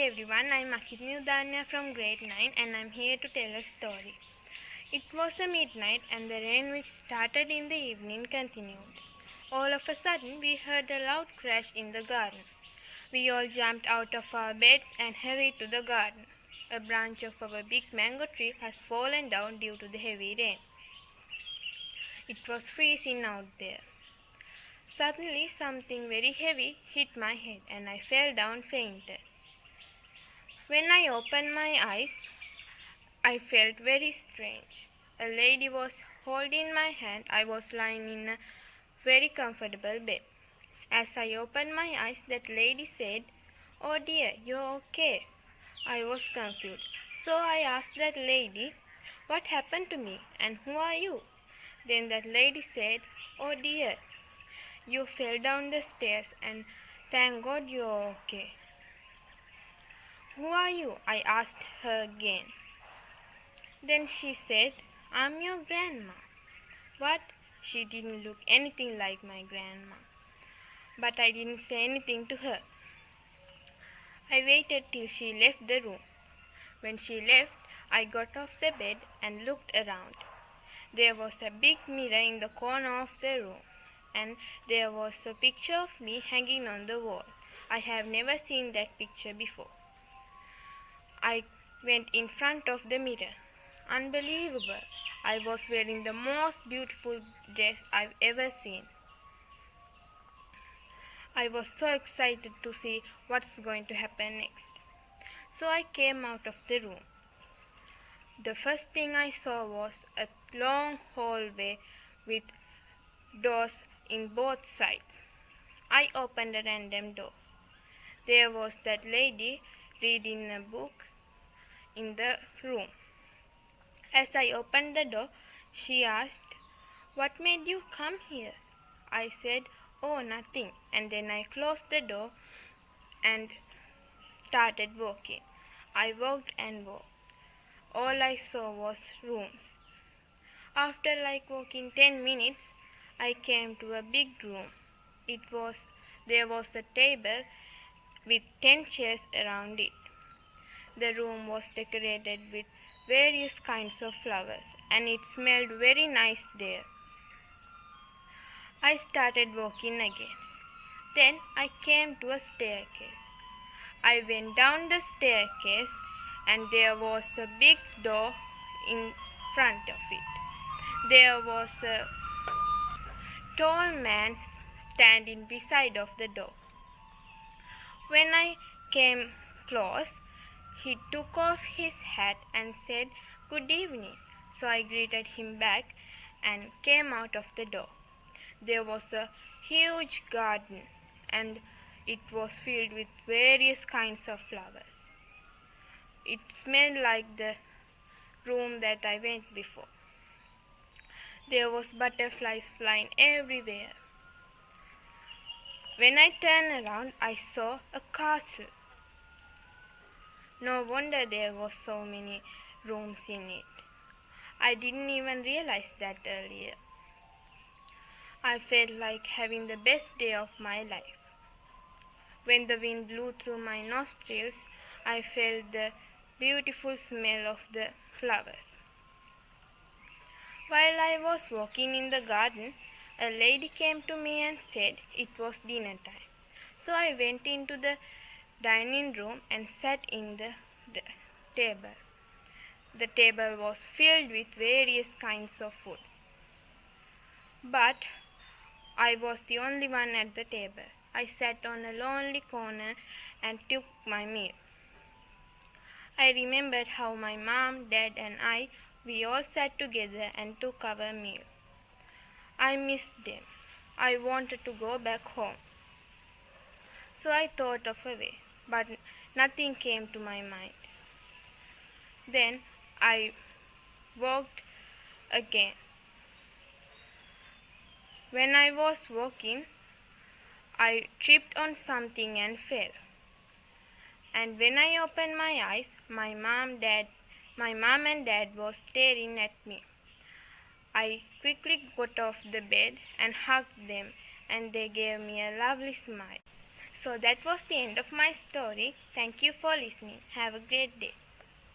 everyone, I'm Akithmi from grade 9 and I'm here to tell a story. It was a midnight and the rain which started in the evening continued. All of a sudden we heard a loud crash in the garden. We all jumped out of our beds and hurried to the garden. A branch of our big mango tree has fallen down due to the heavy rain. It was freezing out there. Suddenly something very heavy hit my head and I fell down fainted. When I opened my eyes, I felt very strange. A lady was holding my hand. I was lying in a very comfortable bed. As I opened my eyes, that lady said, "Oh dear, you're okay." I was confused. So I asked that lady, "What happened to me and who are you?" Then that lady said, "Oh dear, you fell down the stairs and thank God you're okay." "Who are you?" I asked her again. Then she said, "I'm your grandma." But she didn't look anything like my grandma. But I didn't say anything to her. I waited till she left the room. When she left, I got off the bed and looked around. There was a big mirror in the corner of the room, and there was a picture of me hanging on the wall. I have never seen that picture before. I went in front of the mirror. Unbelievable! I was wearing the most beautiful dress I've ever seen. I was so excited to see what's going to happen next. So I came out of the room. The first thing I saw was a long hallway with doors in both sides. I opened a random door. There was that lady reading a book in the room. As I opened the door, she asked, "What made you come here?" I said, "Oh, nothing." And then I closed the door and started walking. I walked and walked. All I saw was rooms. After walking 10 minutes, I came to a big room. There was a table with 10 chairs around it. The room was decorated with various kinds of flowers, and it smelled very nice there. I started walking again. Then I came to a staircase. I went down the staircase, and there was a big door in front of it. There was a tall man standing beside of the door. When I came close, he took off his hat and said, "Good evening." So I greeted him back and came out of the door. There was a huge garden and it was filled with various kinds of flowers. It smelled like the room that I went before. There was butterflies flying everywhere. When I turned around, I saw a castle. No wonder there were so many rooms in it. I didn't even realize that earlier. I felt like having the best day of my life. When the wind blew through my nostrils, I felt the beautiful smell of the flowers. While I was walking in the garden, a lady came to me and said it was dinner time. So I went into the dining room and sat in the table. The table was filled with various kinds of foods. But I was the only one at the table. I sat on a lonely corner and took my meal. I remembered how my mom, dad and we all sat together and took our meal. I missed them. I wanted to go back home. So I thought of a way, but nothing came to my mind. Then I walked again. When I was walking, I tripped on something and fell. And when I opened my eyes, my mom and dad were staring at me. I quickly got off the bed and hugged them, and they gave me a lovely smile. So that was the end of my story. Thank you for listening. Have a great day.